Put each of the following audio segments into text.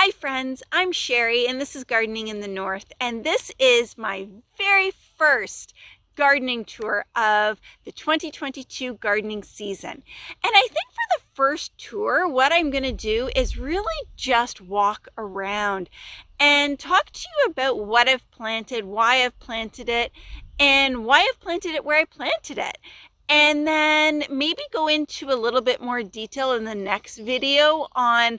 Hi friends, I'm Sherry and this is Gardening in the North, and this is my very first gardening tour of the 2022 gardening season. And I think for the first tour, what I'm going to do is really just walk around and talk to you about what I've planted, why I've planted it, and why I've planted it where I planted it. And then maybe go into a little bit more detail in the next video on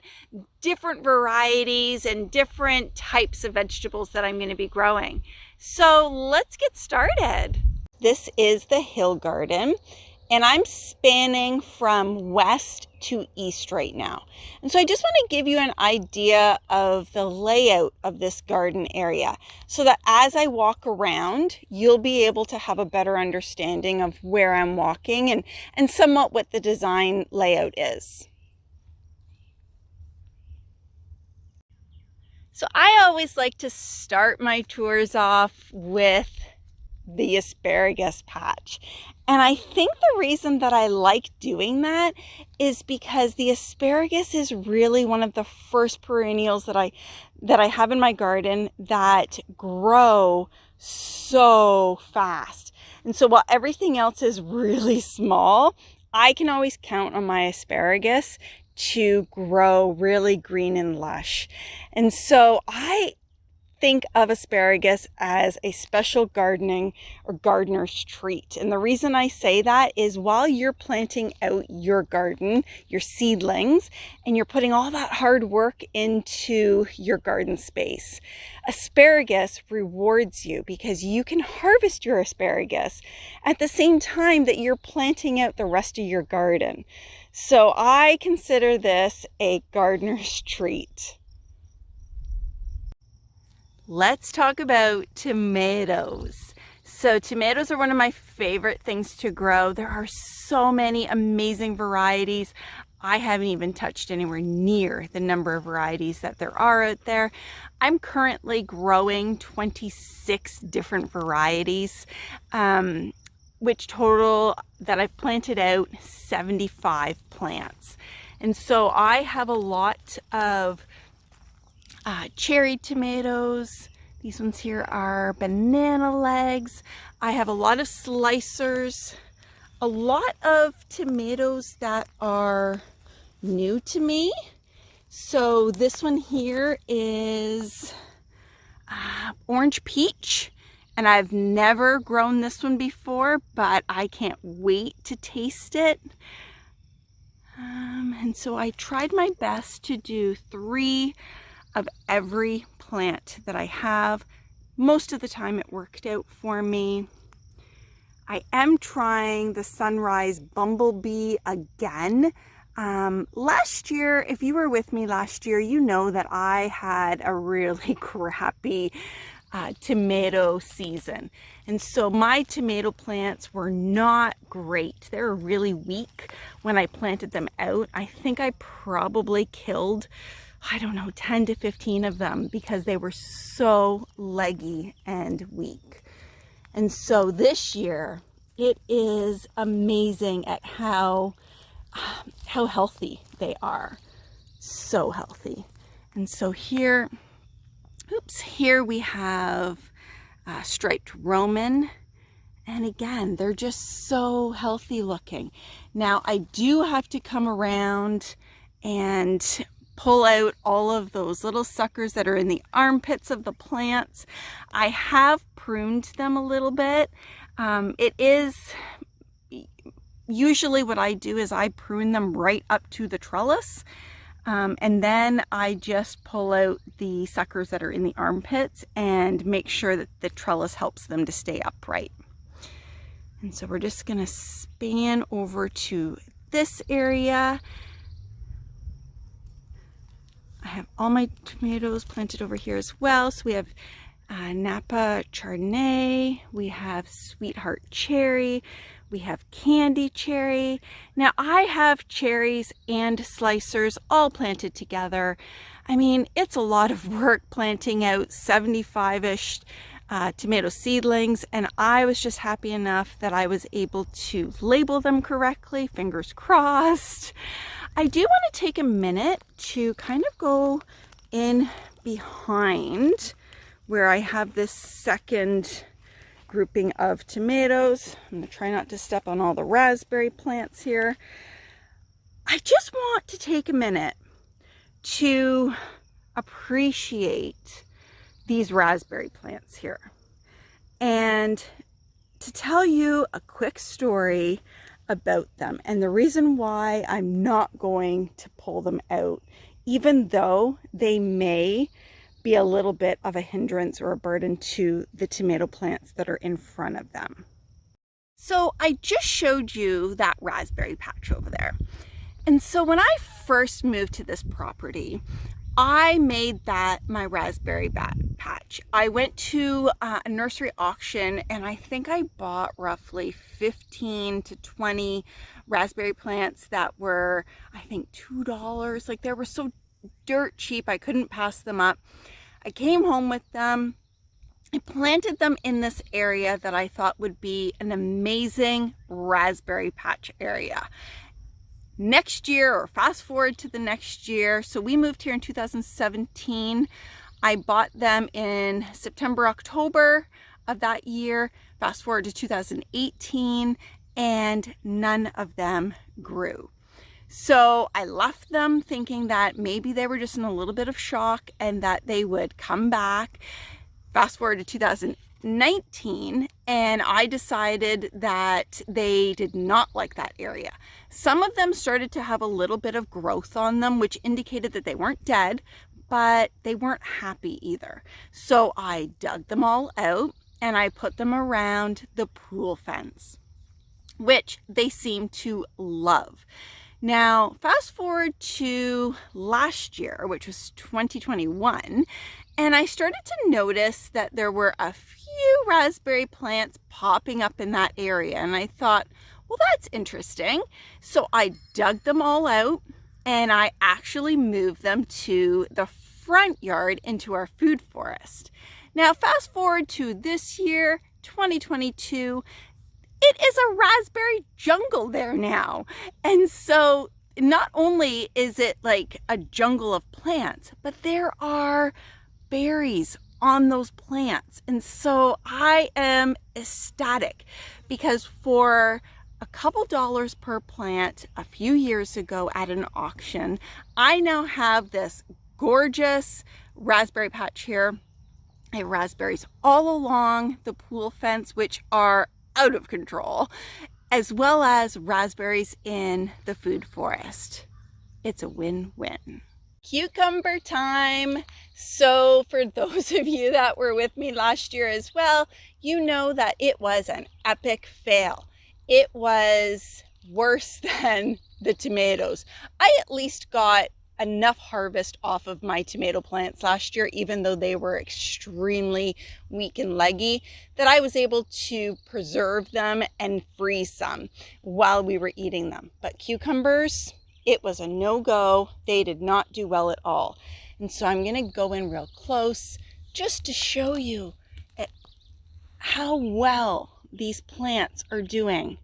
different varieties and different types of vegetables that I'm going to be growing. So let's get started. This is the hill garden, and I'm spanning from west to east right now. And so I just want to give you an idea of the layout of this garden area so that as I walk around, you'll be able to have a better understanding of where I'm walking and somewhat what the design layout is. So I always like to start my tours off with the asparagus patch. And I think the reason that I like doing that is because the asparagus is really one of the first perennials that I have in my garden that grow so fast. And so while everything else is really small, I can always count on my asparagus to grow really green and lush. And so I think of asparagus as a special gardening or gardener's treat. And the reason I say that is while you're planting out your garden, your seedlings, and you're putting all that hard work into your garden space, asparagus rewards you because you can harvest your asparagus at the same time that you're planting out the rest of your garden. So I consider this a gardener's treat. Let's talk about tomatoes. So tomatoes are one of my favorite things to grow. There are so many amazing varieties. I haven't even touched anywhere near the number of varieties that there are out there. I'm currently growing 26 different varieties, which total that I've planted out 75 plants. And so I have a lot of cherry tomatoes. These ones here are banana legs. I have a lot of slicers, a lot of tomatoes that are new to me. So this one here is orange peach, and I've never grown this one before, but I can't wait to taste it. And so I tried my best to do 3 of every plant that I have. Most of the time it worked out for me. I am trying the sunrise bumblebee again. Last year, if you were with me last year, you know that I had a really crappy tomato season. And so my tomato plants were not great. They were really weak when I planted them out. I think I probably killed, I don't know, 10 to 15 of them because they were so leggy and weak. And so this year, it is amazing at how healthy they are. So healthy. And so here we have striped Roman. And again, they're just so healthy looking. Now, I do have to come around and pull out all of those little suckers that are in the armpits of the plants. I have pruned them a little bit. It is usually what I do is I prune them right up to the trellis. And then I just pull out the suckers that are in the armpits and make sure that the trellis helps them to stay upright. And so we're just going to span over to this area. I have all my tomatoes planted over here as well. So we have Napa Chardonnay, we have Sweetheart Cherry, we have Candy Cherry. Now I have cherries and slicers all planted together. I mean, it's a lot of work planting out 75-ish tomato seedlings, and I was just happy enough that I was able to label them correctly, fingers crossed. I do want to take a minute to kind of go in behind where I have this second grouping of tomatoes. I'm going to try not to step on all the raspberry plants here. I just want to take a minute to appreciate these raspberry plants here and to tell you a quick story about them and the reason why I'm not going to pull them out, even though they may be a little bit of a hindrance or a burden to the tomato plants that are in front of them. So I just showed you that raspberry patch over there. And so when I first moved to this property, I made that my raspberry patch. I went to a nursery auction and I think I bought roughly 15 to 20 raspberry plants that were, I think, $2. Like, they were so dirt cheap, I couldn't pass them up. I came home with them. I planted them in this area that I thought would be an amazing raspberry patch area. Next year, or fast forward to the next year, so we moved here in 2017. I bought them in September, October of that year. Fast forward to 2018, and none of them grew. So I left them thinking that maybe they were just in a little bit of shock and that they would come back. Fast forward to 2019, and I decided that they did not like that area. Some of them started to have a little bit of growth on them, which indicated that they weren't dead, but they weren't happy either. So I dug them all out and I put them around the pool fence, which they seem to love. Now, fast forward to last year, which was 2021, and I started to notice that there were a few raspberry plants popping up in that area. And I thought, well, that's interesting. So I dug them all out and I actually moved them to the front yard into our food forest. Now, fast forward to this year, 2022, it is a raspberry jungle there now. And so not only is it like a jungle of plants, but there are berries on those plants. And so I am ecstatic because for a couple dollars per plant a few years ago at an auction, I now have this gorgeous raspberry patch here. I have raspberries all along the pool fence, which are out of control, as well as raspberries in the food forest. It's a win-win. Cucumber time. So for those of you that were with me last year as well, you know that it was an epic fail. It was worse than the tomatoes. I at least got enough harvest off of my tomato plants last year, even though they were extremely weak and leggy, that I was able to preserve them and freeze some while we were eating them. But cucumbers, it was a no-go. They did not do well at all. And so I'm gonna go in real close just to show you how well these plants are doing.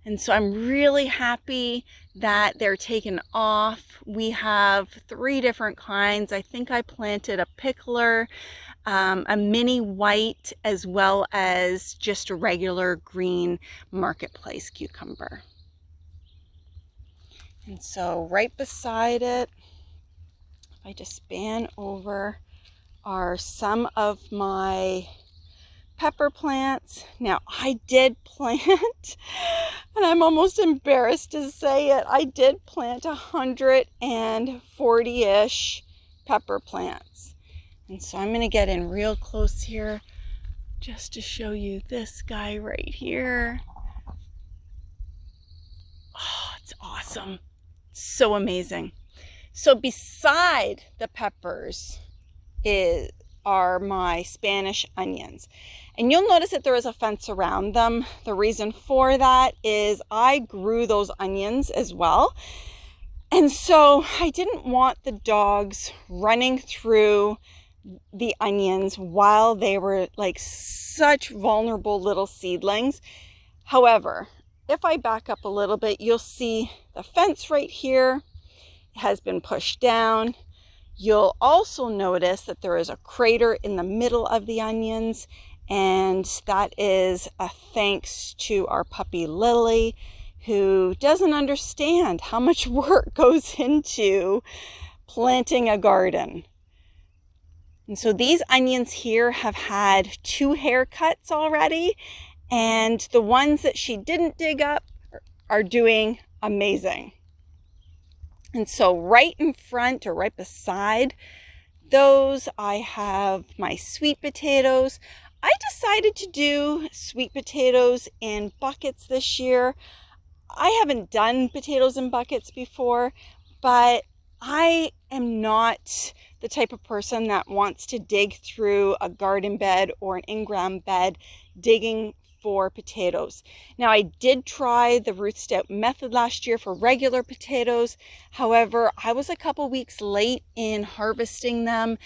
And so I'm really happy that they're taken off. We have 3 different kinds. I think I planted a pickler, a mini white, as well as just a regular green marketplace cucumber. And so right beside it, if I just span over, are some of my pepper plants. Now, I did plant, and I'm almost embarrassed to say it, I did plant 140-ish pepper plants. And so I'm going to get in real close here just to show you this guy right here. Oh, it's awesome. So amazing. So beside the peppers are my Spanish onions. And you'll notice that there is a fence around them. The reason for that is I grew those onions as well. And so I didn't want the dogs running through the onions while they were like such vulnerable little seedlings. However, if I back up a little bit, you'll see the fence right here has been pushed down. You'll also notice that there is a crater in the middle of the onions, and that is a thanks to our puppy Lily, who doesn't understand how much work goes into planting a garden. And so these onions here have had 2 haircuts already, and the ones that she didn't dig up are doing amazing. And so right in front, or right beside those, I have my sweet potatoes. I decided to do sweet potatoes in buckets this year. I haven't done potatoes in buckets before, but I am not the type of person that wants to dig through a garden bed or an in-ground bed digging for potatoes. Now, I did try the root stout method last year for regular potatoes. However, I was a couple weeks late in harvesting them,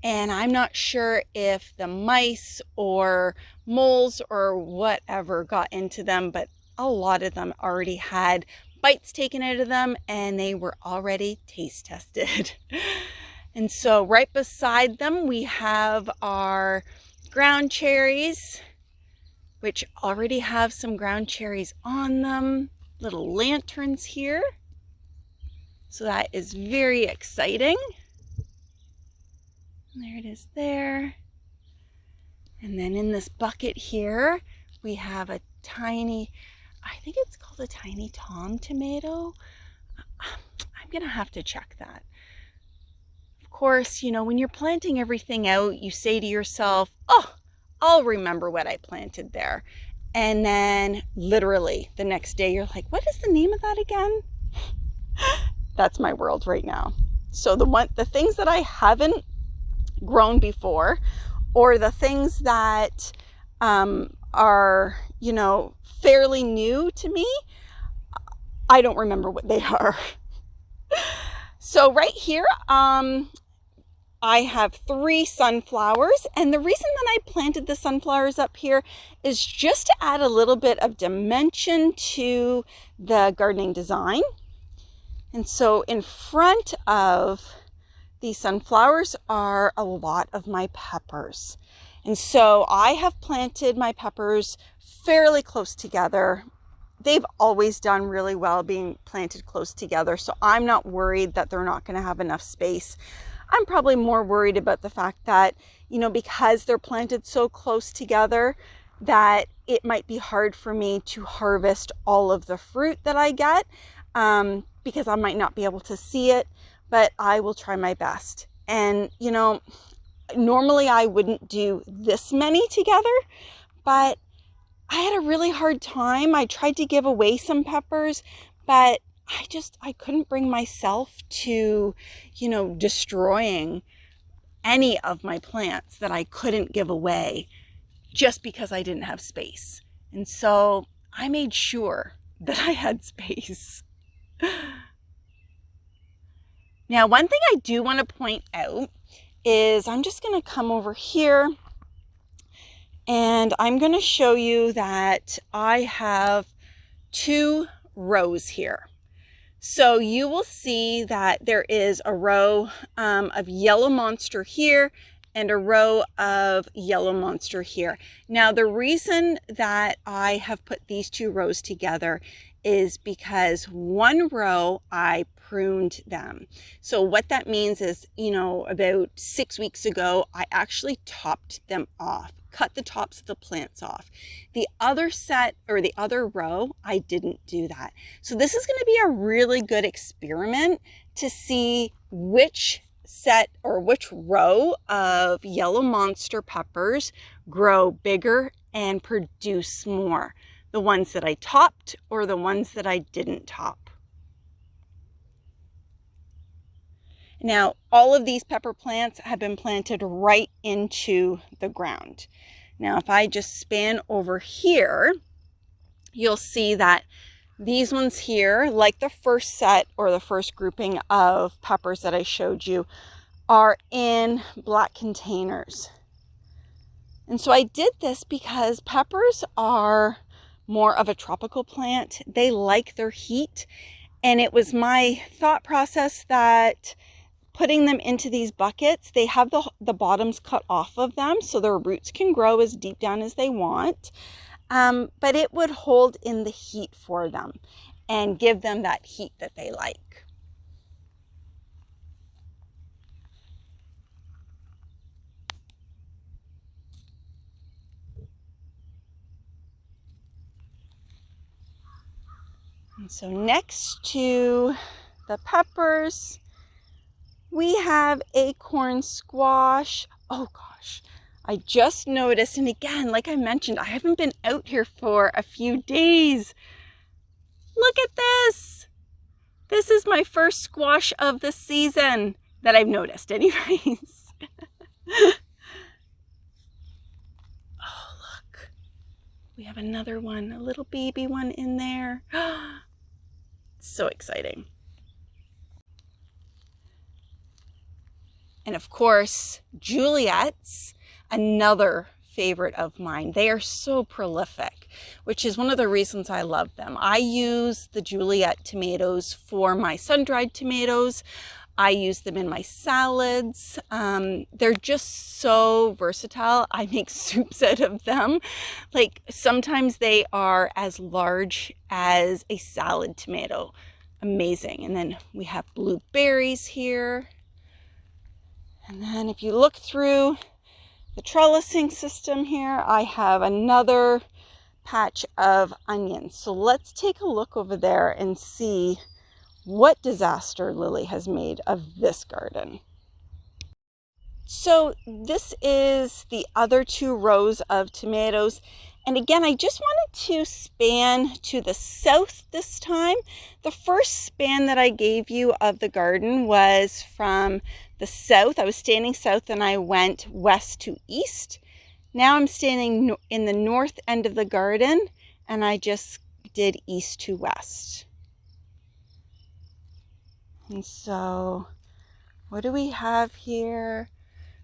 and I'm not sure if the mice or moles or whatever got into them, but a lot of them already had bites taken out of them, and they were already taste tested. And so right beside them, we have our ground cherries, which already have some ground cherries on them. Little lanterns here. So that is very exciting. And there it is there. And then in this bucket here, we have a tiny, I think it's called a tiny Tom tomato. I'm gonna have to check that. Of course, you know, when you're planting everything out, you say to yourself, oh, I'll remember what I planted there. And then literally the next day you're like, what is the name of that again? That's my world right now. So the things that I haven't grown before, or the things that are, you know, fairly new to me, I don't remember what they are. So right here, I have 3 sunflowers, and the reason that I planted the sunflowers up here is just to add a little bit of dimension to the gardening design. And so in front of these sunflowers are a lot of my peppers. And so I have planted my peppers fairly close together. They've always done really well being planted close together, so I'm not worried that they're not going to have enough space. I'm probably more worried about the fact that, you know, because they're planted so close together, that it might be hard for me to harvest all of the fruit that I get, because I might not be able to see it, but I will try my best. And, you know, normally I wouldn't do this many together, but I had a really hard time. I tried to give away some peppers, but I couldn't bring myself to, you know, destroying any of my plants that I couldn't give away just because I didn't have space. And so I made sure that I had space. Now, one thing I do want to point out is I'm just going to come over here and I'm going to show you that I have 2 rows here. So you will see that there is a row of yellow monster here and a row of yellow monster here. Now, the reason that I have put these 2 rows together is because one row I pruned them. So what that means is, you know, about 6 weeks ago, I actually topped them off, cut the tops of the plants off. The other set, or the other row, I didn't do that. So this is going to be a really good experiment to see which set or which row of yellow monster peppers grow bigger and produce more. The ones that I topped or the ones that I didn't top. Now, all of these pepper plants have been planted right into the ground. Now, if I just span over here, you'll see that these ones here, like the first set or the first grouping of peppers that I showed you, are in black containers. And so I did this because peppers are more of a tropical plant. They like their heat. And it was my thought process that putting them into these buckets. They have the bottoms cut off of them so their roots can grow as deep down as they want. But it would hold in the heat for them and give them that heat that they like. And so next to the peppers, we have acorn squash. Oh gosh, I just noticed, and again, like I mentioned, I haven't been out here for a few days. Look at this. This is my first squash of the season that I've noticed anyways. Oh, look. We have another one, a little baby one in there. So exciting. And of course, Juliet's, another favorite of mine. They are so prolific, which is one of the reasons I love them. I use the Juliet tomatoes for my sun-dried tomatoes. I use them in my salads. They're just so versatile. I make soups out of them. Like sometimes they are as large as a salad tomato. Amazing. And then we have blueberries here. And then if you look through the trellising system here, I have another patch of onions. So let's take a look over there and see what disaster Lily has made of this garden. So this is the other 2 rows of tomatoes. And again, I just wanted to span to the south this time. The first span that I gave you of the garden was from the south. I was standing south and I went west to east. Now I'm standing in the north end of the garden and I just did east to west. And so what do we have here?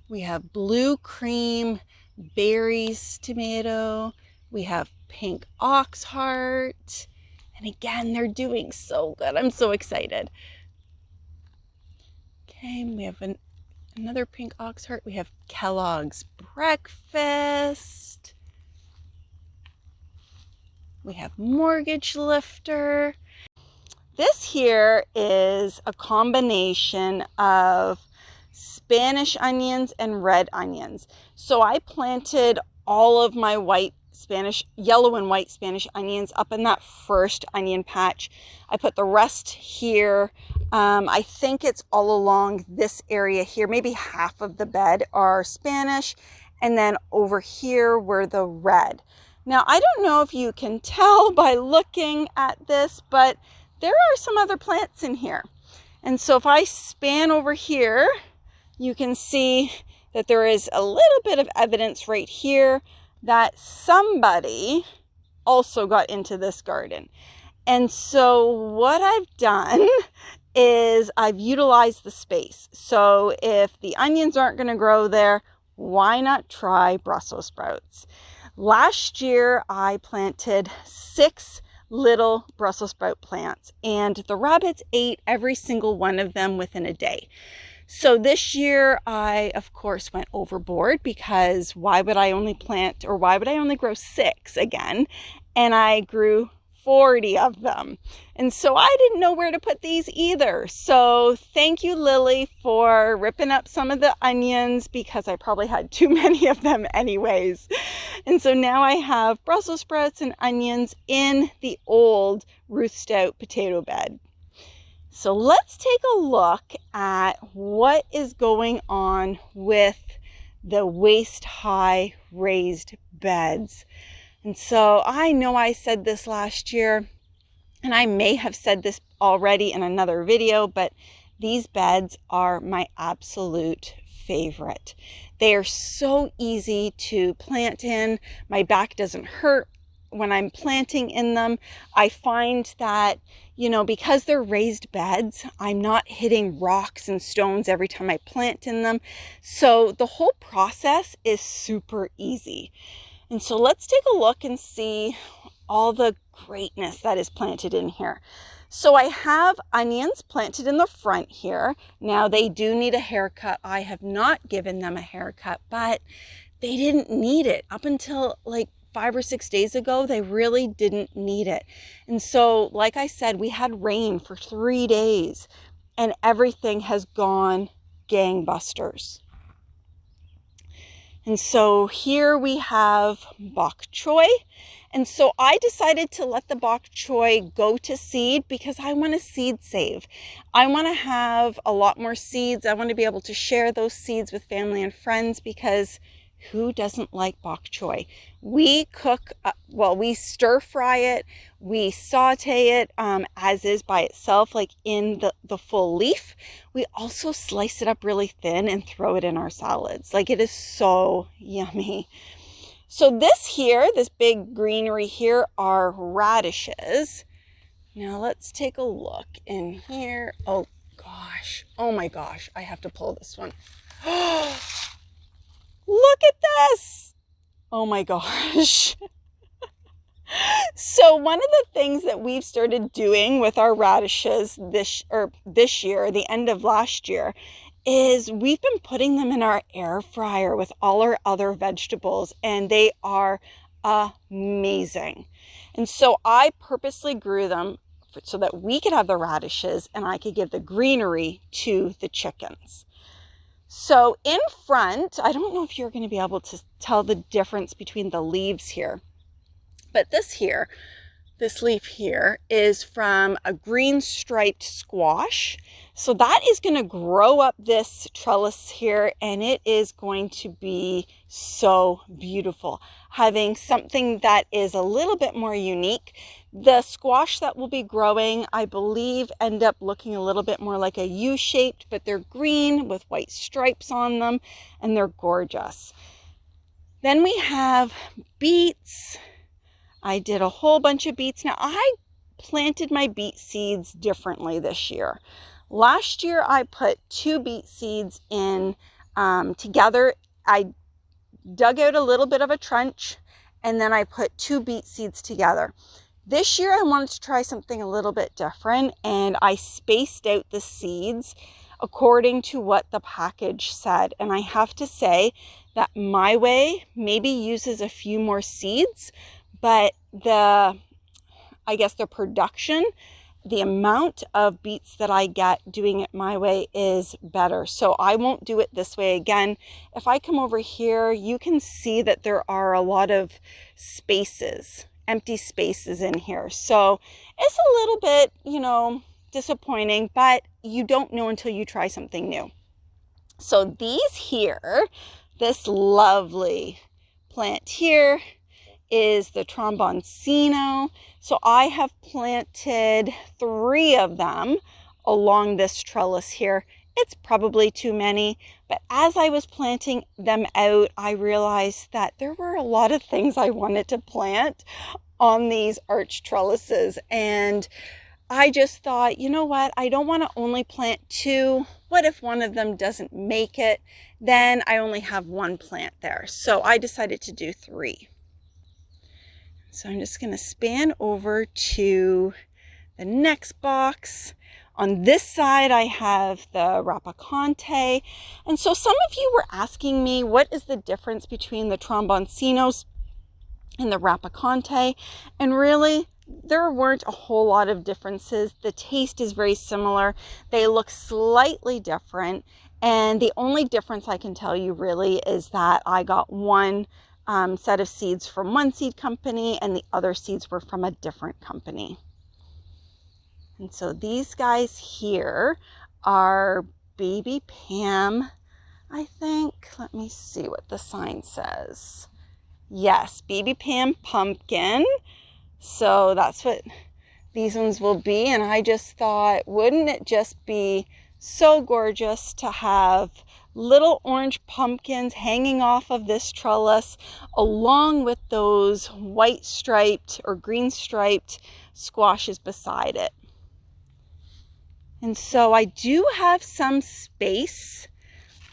We have blue cream berries tomato. We have pink ox heart. And again, they're doing so good. I'm so excited. Okay, we have another pink ox heart. We have Kellogg's breakfast. We have mortgage lifter. This here is a combination of Spanish onions and red onions. So I planted all of my yellow and white Spanish onions up in that first onion patch. I put the rest here. I think it's all along this area here. Maybe half of the bed are Spanish, and then over here were the red. Now, I don't know if you can tell by looking at this, but there are some other plants in here. And so if I span over here, you can see that there is a little bit of evidence right here that somebody also got into this garden. And so what I've done is I've utilized the space. So if the onions aren't going to grow there, why not try Brussels sprouts? Last year, I planted 6 little Brussels sprout plants and the rabbits ate every single one of them within a day. So this year I of course went overboard because why would I only grow 6 again? And I grew 40 of them. And so I didn't know where to put these either. So thank you, Lily, for ripping up some of the onions because I probably had too many of them anyways. And so now I have Brussels sprouts and onions in the old Ruth Stout potato bed. So let's take a look at what is going on with the waist-high raised beds. And so I know I said this last year, and I may have said this already in another video, but these beds are my absolute favorite. They are so easy to plant in. My back doesn't hurt when I'm planting in them. I find that, because they're raised beds, I'm not hitting rocks and stones every time I plant in them. So the whole process is super easy. And so let's take a look and see all the greatness that is planted in here. So I have onions planted in the front here. Now they do need a haircut. I have not given them a haircut, but they didn't need it. Up until like 5 or 6 days ago, they really didn't need it. And so, like I said, we had rain for 3 days and everything has gone gangbusters. And so here we have bok choy. And so I decided to let the bok choy go to seed because I want to seed save. I want to have a lot more seeds. I want to be able to share those seeds with family and friends because who doesn't like bok choy? We cook, we stir fry it, we saute it as is by itself, like in the full leaf. We also slice it up really thin and throw it in our salads. Like it is so yummy. So this big greenery here are radishes. Now let's take a look in here. Oh gosh, oh my gosh, I have to pull this one. Look at this. Oh my gosh. So one of the things that we've started doing with our radishes this year, the end of last year, is we've been putting them in our air fryer with all our other vegetables, and they are amazing. And so I purposely grew them so that we could have the radishes and I could give the greenery to the chickens. So in front, I don't know if you're going to be able to tell the difference between the leaves here, but this leaf here is from a green striped squash. So that is going to grow up this trellis here and it is going to be so beautiful. Having something that is a little bit more unique. The squash that will be growing, I believe, end up looking a little bit more like a U-shaped, but they're green with white stripes on them and they're gorgeous. Then we have beets. I did a whole bunch of beets. Now I planted my beet seeds differently this year. Last year I put 2 beet seeds in together. I dug out a little bit of a trench and then I put 2 beet seeds together. This year I wanted to try something a little bit different and I spaced out the seeds according to what the package said. And I have to say that my way maybe uses a few more seeds, but the production, the amount of beets that I get doing it my way is better. So I won't do it this way again. If I come over here, you can see that there are a lot of spaces, empty spaces in here. So it's a little bit, disappointing, but you don't know until you try something new. So these here, this lovely plant here is the tromboncino. So I have planted 3 of them along this trellis here. It's probably too many, but as I was planting them out, I realized that there were a lot of things I wanted to plant on these arch trellises. And I just thought, you know what? I don't want to only plant 2. What if one of them doesn't make it? Then I only have 1 plant there. So I decided to do 3. So I'm just going to span over to the next box. On this side, I have the rapacante. And so some of you were asking me, what is the difference between the tromboncinos and the rapacante? And really, there weren't a whole lot of differences. The taste is very similar. They look slightly different. And the only difference I can tell you really is that I got one set of seeds from one seed company and the other seeds were from a different company. And so these guys here are Baby Pam, I think. Let me see what the sign says. Yes, Baby Pam pumpkin. So that's what these ones will be. And I just thought, wouldn't it just be so gorgeous to have little orange pumpkins hanging off of this trellis along with those white striped or green striped squashes beside it. And so I do have some space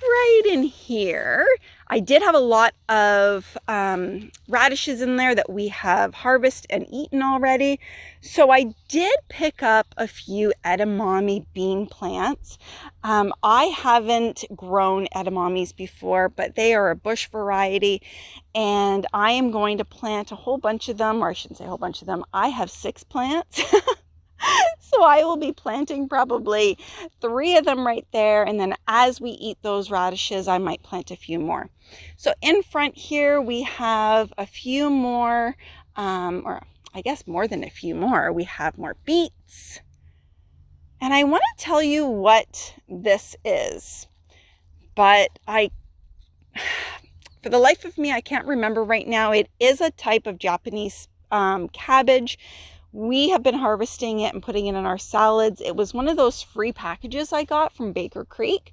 right in here. I did have a lot of radishes in there that we have harvested and eaten already. So I did pick up a few edamame bean plants. I haven't grown edamames before, but they are a bush variety. And I am going to plant a whole bunch of them, or I shouldn't say a whole bunch of them. I have 6 plants. So I will be planting probably 3 of them right there. And then as we eat those radishes, I might plant a few more. So in front here, we have a few more, or I guess more than a few more. We have more beets. And I want to tell you what this is, but for the life of me, I can't remember right now. It is a type of Japanese cabbage. We have been harvesting it and putting it in our salads. It was one of those free packages I got from Baker Creek,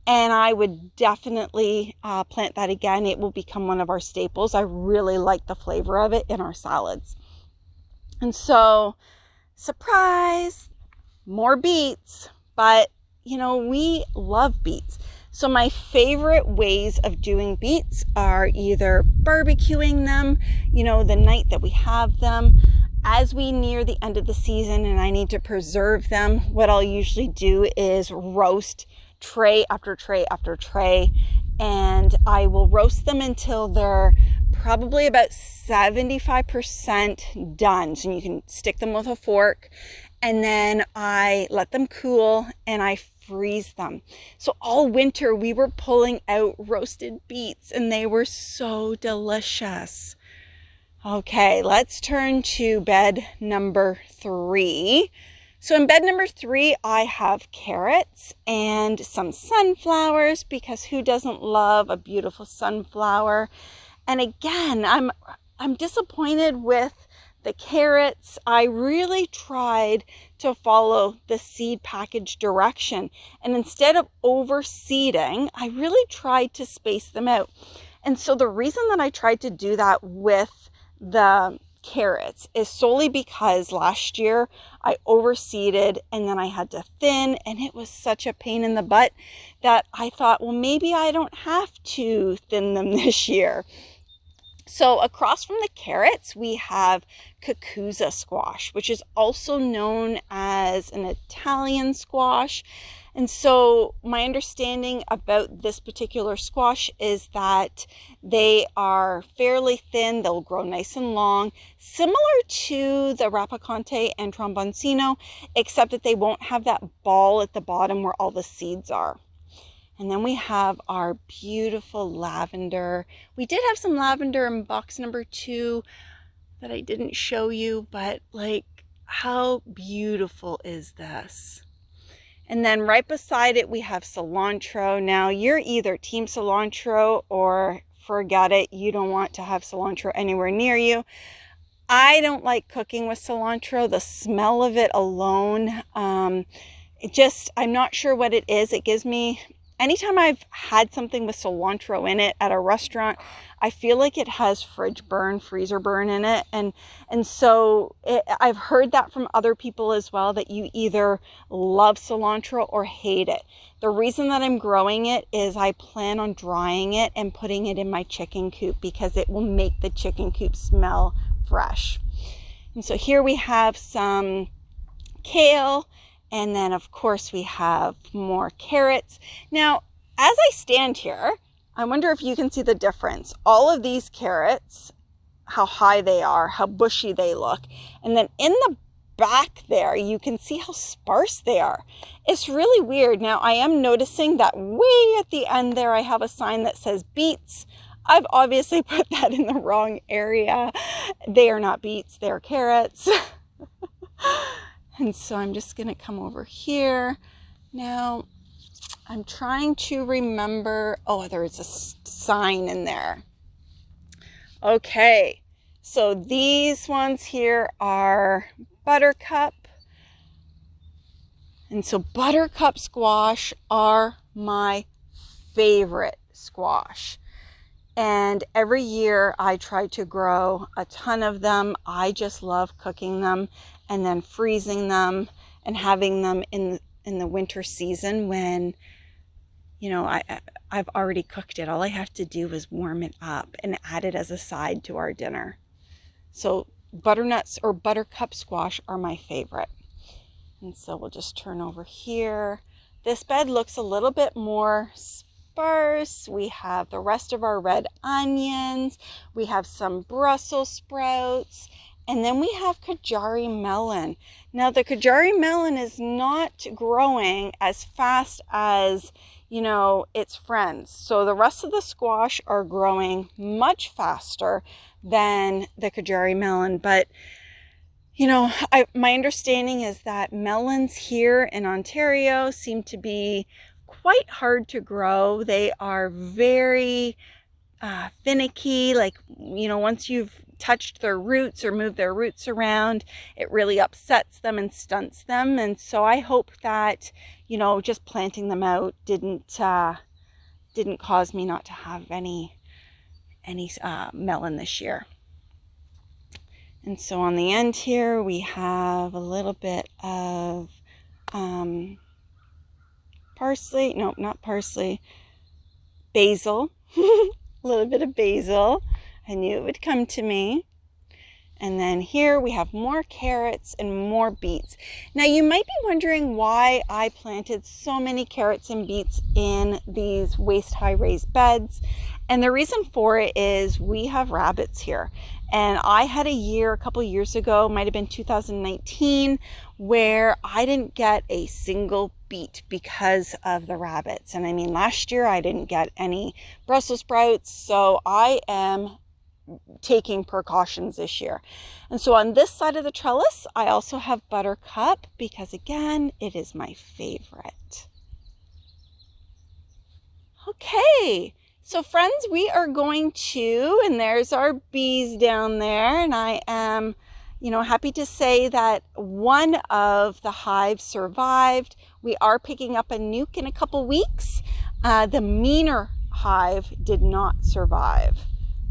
and I would definitely plant that again. It will become one of our staples. I really like the flavor of it in our salads. And so, surprise, more beets, but you know, we love beets. So my favorite ways of doing beets are either barbecuing them, you know, the night that we have them. As we near the end of the season and I need to preserve them, what I'll usually do is roast tray after tray after tray, and I will roast them until they're probably about 75% done. So you can stick them with a fork, and then I let them cool and I freeze them. So all winter we were pulling out roasted beets and they were so delicious. Okay, let's turn to bed number 3. So in bed number 3, I have carrots and some sunflowers, because who doesn't love a beautiful sunflower? And again, I'm disappointed with the carrots. I really tried to follow the seed package direction, and instead of overseeding, I really tried to space them out. And so the reason that I tried to do that with the carrots is solely because last year I overseeded and then I had to thin, and it was such a pain in the butt that I thought, well, maybe I don't have to thin them this year. So across from the carrots, we have cucuzza squash, which is also known as an Italian squash. And so my understanding about this particular squash is that they are fairly thin. They'll grow nice and long, similar to the rapicante and tromboncino, except that they won't have that ball at the bottom where all the seeds are. And then we have our beautiful lavender. We did have some lavender in box number 2 that I didn't show you, but like, how beautiful is this? And then right beside it, we have cilantro. Now, you're either team cilantro or forget it. You don't want to have cilantro anywhere near you. I don't like cooking with cilantro. The smell of it alone, I'm not sure what it is. It gives me, anytime I've had something with cilantro in it at a restaurant, I feel like it has fridge burn, freezer burn in it. And so I've heard that from other people as well, that you either love cilantro or hate it. The reason that I'm growing it is I plan on drying it and putting it in my chicken coop, because it will make the chicken coop smell fresh. And so here we have some kale. And then, of course, we have more carrots. Now, as I stand here, I wonder if you can see the difference. All of these carrots, how high they are, how bushy they look. And then in the back there, you can see how sparse they are. It's really weird. Now, I am noticing that way at the end there, I have a sign that says beets. I've obviously put that in the wrong area. They are not beets, they're carrots. And so I'm just going to come over here. Now, I'm trying to remember. Oh, there is a sign in there. Okay, so these ones here are buttercup. And so buttercup squash are my favorite squash. And every year I try to grow a ton of them. I just love cooking them and then freezing them and having them in the winter season when you know, I've already cooked it. All I have to do is warm it up and add it as a side to our dinner. So butternuts or buttercup squash are my favorite. And so we'll just turn over here. This bed looks a little bit more sparse. We have the rest of our red onions. We have some Brussels sprouts. And then we have Kajari melon. Now the Kajari melon is not growing as fast as, you know, its friends. So the rest of the squash are growing much faster than the Kajari melon. But, you know, my understanding is that melons here in Ontario seem to be quite hard to grow. They are very finicky. Like, you know, once you've touched their roots or moved their roots around, it really upsets them and stunts them. And so I hope that, you know, just planting them out didn't cause me not to have any melon this year. And so on the end here we have a little bit of parsley, no, not parsley, basil. A little bit of basil. I knew it would come to me. And then here we have more carrots and more beets. Now you might be wondering why I planted so many carrots and beets in these waist-high raised beds. And the reason for it is we have rabbits here. And I had a couple years ago, might have been 2019, where I didn't get a single beet because of the rabbits. And I mean, last year I didn't get any Brussels sprouts. So I am taking precautions this year. And so on this side of the trellis, I also have buttercup because again, it is my favorite. Okay, so friends, we are going to, and there's our bees down there, and I am, you know, happy to say that one of the hives survived. We are picking up a nuke in a couple weeks. The meaner hive did not survive.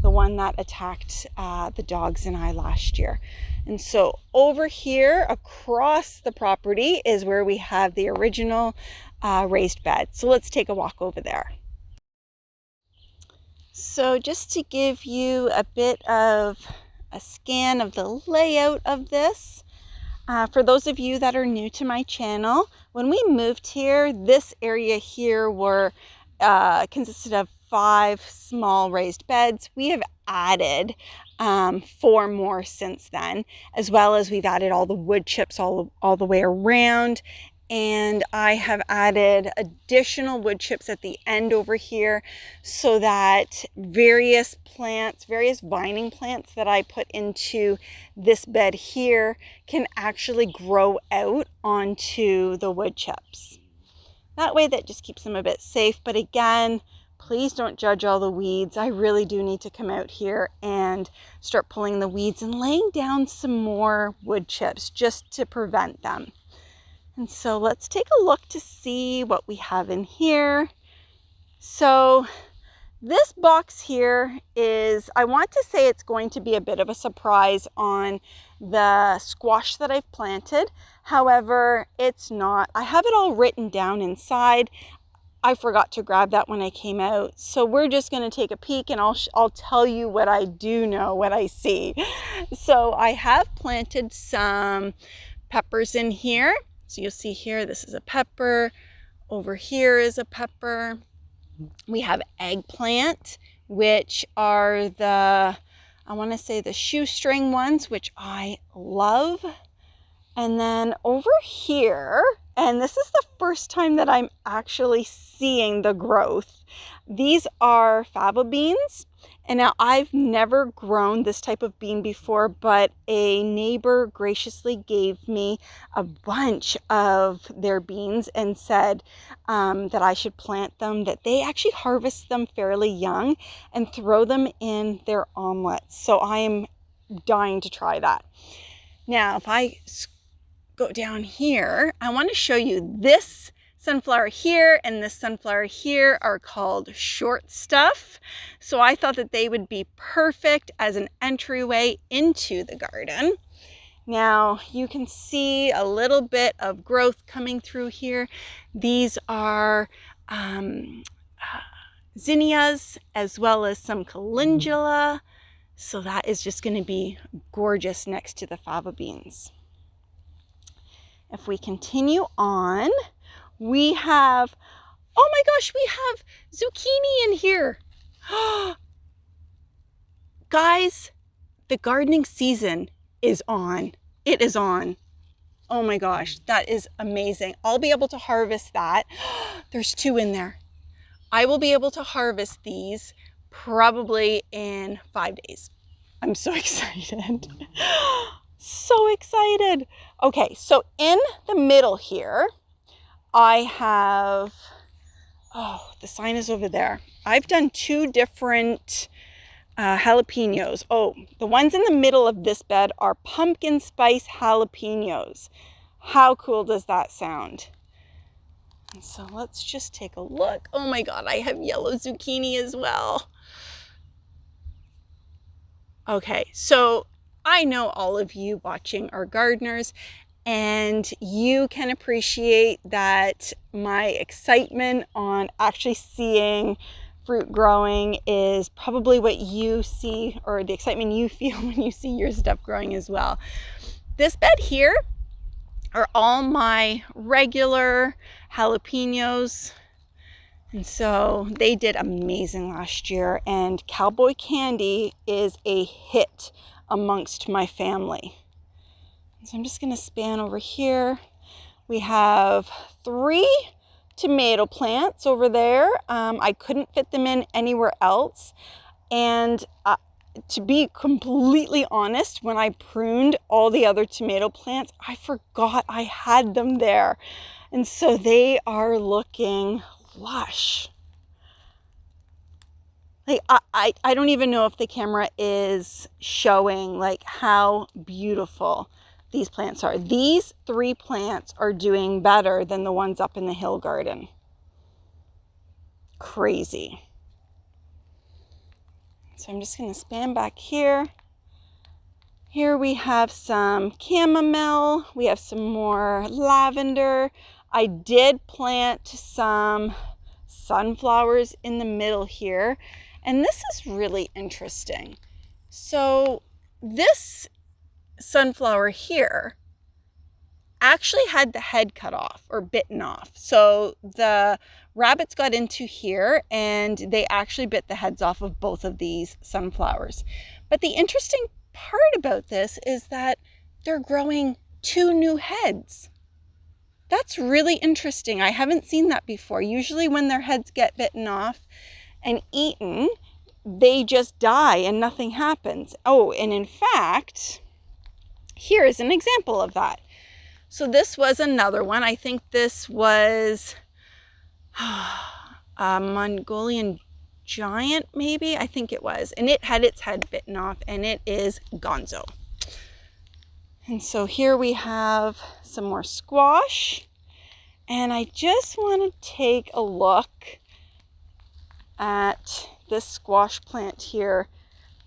The one that attacked the dogs and I last year. And so over here across the property is where we have the original raised bed. So let's take a walk over there. So just to give you a bit of a scan of the layout of this, for those of you that are new to my channel, when we moved here, this area here consisted of 5 small raised beds. We have added 4 more since then, as well as we've added all the wood chips all the way around. And I have added additional wood chips at the end over here so that various plants, various vining plants that I put into this bed here can actually grow out onto the wood chips. That way that just keeps them a bit safe. But again, please don't judge all the weeds. I really do need to come out here and start pulling the weeds and laying down some more wood chips just to prevent them. And so let's take a look to see what we have in here. So this box here is, I want to say it's going to be a bit of a surprise on the squash that I've planted. However, it's not. I have it all written down inside. I forgot to grab that when I came out. So we're just going to take a peek and I'll tell you what I do know, what I see. So I have planted some peppers in here. So you'll see here, this is a pepper. Over here is a pepper. We have eggplant, which are the, I want to say the shoestring ones, which I love. And then over here, and this is the first time that I'm actually seeing the growth. These are fava beans. And now I've never grown this type of bean before, but a neighbor graciously gave me a bunch of their beans and said that I should plant them, that they actually harvest them fairly young and throw them in their omelets. So I am dying to try that. Now, if I go down here, I want to show you this sunflower here and this sunflower here are called short stuff. So I thought that they would be perfect as an entryway into the garden. Now you can see a little bit of growth coming through here. These are zinnias, as well as some calendula. So that is just going to be gorgeous next to the fava beans. If we continue on, we have, oh my gosh, we have zucchini in here. Guys, the gardening season is on. It is on. Oh my gosh, that is amazing. I'll be able to harvest that. There's 2 in there. I will be able to harvest these probably in 5 days. I'm so excited. So excited. Okay, so in the middle here, I have, oh, the sign is over there. I've done 2 different jalapenos. Oh, the ones in the middle of this bed are pumpkin spice jalapenos. How cool does that sound? And so let's just take a look. Oh my God, I have yellow zucchini as well. Okay, so I know all of you watching are gardeners, and you can appreciate that my excitement on actually seeing fruit growing is probably what you see, or the excitement you feel when you see your stuff growing as well. This bed here are all my regular jalapenos. And so they did amazing last year, and Cowboy Candy is a hit amongst my family. So I'm just going to span over here. We have 3 tomato plants over there. I couldn't fit them in anywhere else. And to be completely honest, when I pruned all the other tomato plants, I forgot I had them there. And so they are looking lush. Like I don't even know if the camera is showing like how beautiful these plants are. These 3 plants are doing better than the ones up in the hill garden. Crazy. So I'm just going to span back here. Here we have some chamomile. We have some more lavender. I did plant some sunflowers in the middle here. And this is really interesting. So this sunflower here actually had the head cut off or bitten off. So the rabbits got into here and they actually bit the heads off of both of these sunflowers. But the interesting part about this is that they're growing 2 new heads. That's really interesting. I haven't seen that before. Usually when their heads get bitten off and eaten, they just die and nothing happens. Oh, and in fact, here is an example of that. So this was another one. I think this was a Mongolian giant, maybe. I think it was. And it had its head bitten off, and it is gonzo. And so here we have some more squash. And I just want to take a look at this squash plant here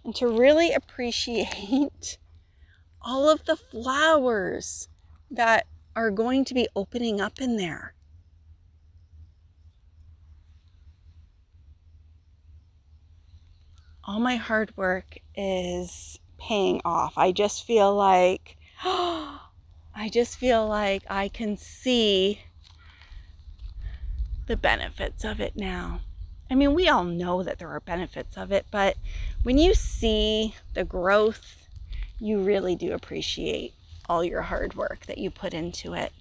and to really appreciate all of the flowers that are going to be opening up in there. All my hard work is paying off. I just feel like I can see the benefits of it now. I mean, we all know that there are benefits of it, but when you see the growth, you really do appreciate all your hard work that you put into it.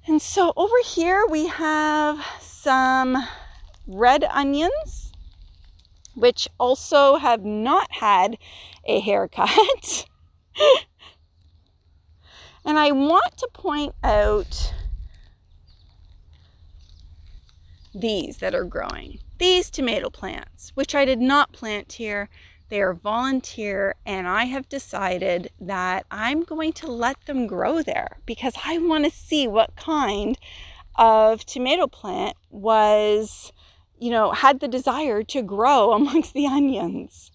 And so over here we have some red onions, which also have not had a haircut. And I want to point out these that are growing. These tomato plants, which I did not plant here. They are volunteer, and I have decided that I'm going to let them grow there because I want to see what kind of tomato plant was, had the desire to grow amongst the onions.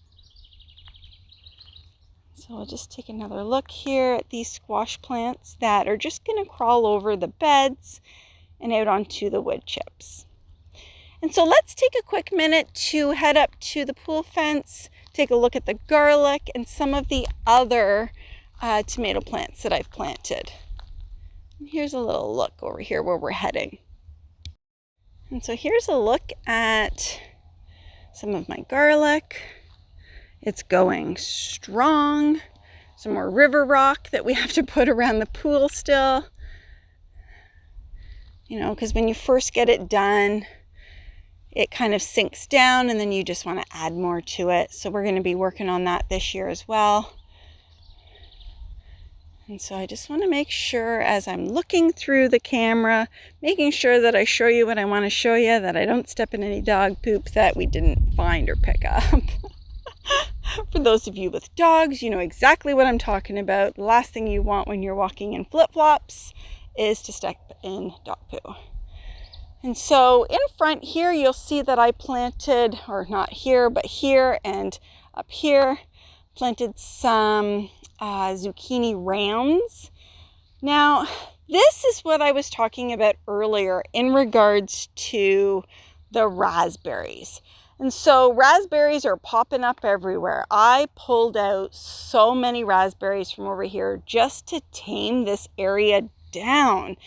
So So we'll just take another look here at these squash plants that are just going to crawl over the beds and out onto the wood chips. And so let's take a quick minute to head up to the pool fence, take a look at the garlic and some of the other tomato plants that I've planted. And here's a little look over here where we're heading. And so here's a look at some of my garlic. It's going strong. Some more river rock that we have to put around the pool still. You know, because when you first get it done, it kind of sinks down and then you just want to add more to it. So we're going to be working on that this year as well. And so I just want to make sure as I'm looking through the camera, making sure that I show you what I want to show you, that I don't step in any dog poop that we didn't find or pick up. For those of you with dogs, you know exactly what I'm talking about. The last thing you want when you're walking in flip-flops is to step in dog poo. And so in front here, you'll see that I planted, or not here, but here and up here, planted some zucchini rounds. Now, this is what I was talking about earlier in regards to the raspberries. And so raspberries are popping up everywhere. I pulled out so many raspberries from over here just to tame this area down.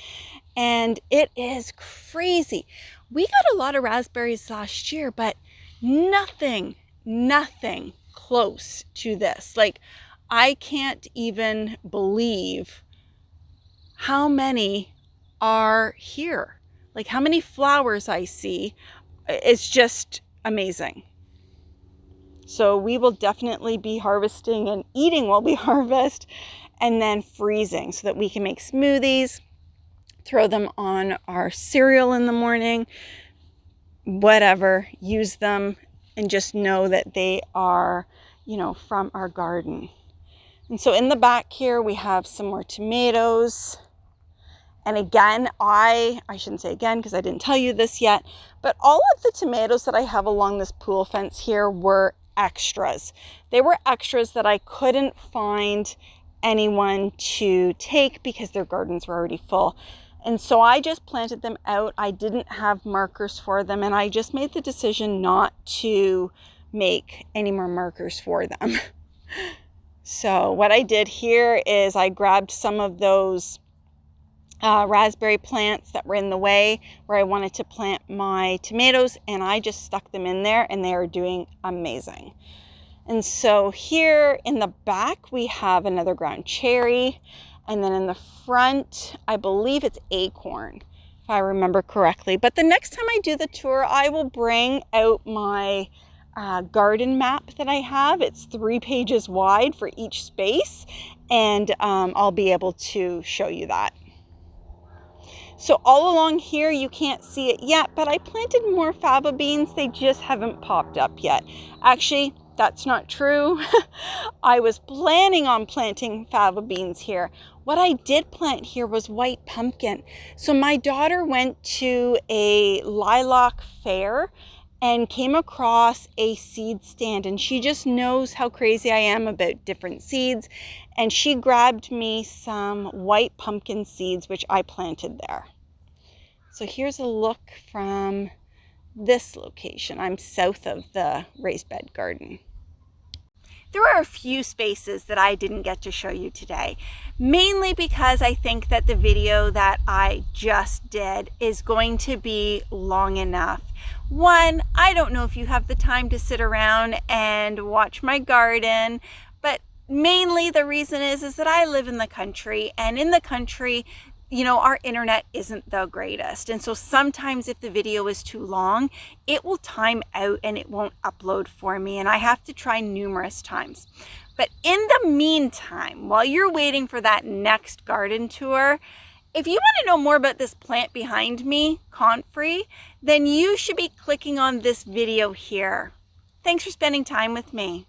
And it is crazy. We got a lot of raspberries last year, but nothing close to this. Like, I can't even believe how many are here. Like, how many flowers I see. It's just amazing. So we will definitely be harvesting and eating while we harvest, and then freezing so that we can make smoothies, throw them on our cereal in the morning, whatever, use them, and just know that they are, you know, from our garden. And so in the back here, we have some more tomatoes. And again, I shouldn't say again because I didn't tell you this yet, but all of the tomatoes that I have along this pool fence here were extras. They were extras that I couldn't find anyone to take because their gardens were already full. And so I just planted them out. I didn't have markers for them, and I just made the decision not to make any more markers for them. So what I did here is I grabbed some of those raspberry plants that were in the way where I wanted to plant my tomatoes, and I just stuck them in there, and they are doing amazing. And so here in the back, we have another ground cherry. And then in the front, I believe it's acorn, if I remember correctly. But the next time I do the tour, I will bring out my garden map that I have. It's 3 pages wide for each space, and I'll be able to show you that. So all along here, you can't see it yet, but I planted more faba beans. They just haven't popped up yet. Actually, that's not true. I was planning on planting fava beans here. What I did plant here was white pumpkin. So my daughter went to a lilac fair and came across a seed stand, and she just knows how crazy I am about different seeds. And she grabbed me some white pumpkin seeds, which I planted there. So here's a look from this location. I'm south of the raised bed garden. There are a few spaces that I didn't get to show you today, mainly because I think that the video that I just did is going to be long enough. One, I don't know if you have the time to sit around and watch my garden, but mainly the reason is that I live in the country, and in the country, you know, our internet isn't the greatest. And so sometimes if the video is too long, it will time out and it won't upload for me. And I have to try numerous times. But in the meantime, while you're waiting for that next garden tour, if you want to know more about this plant behind me, comfrey, then you should be clicking on this video here. Thanks for spending time with me.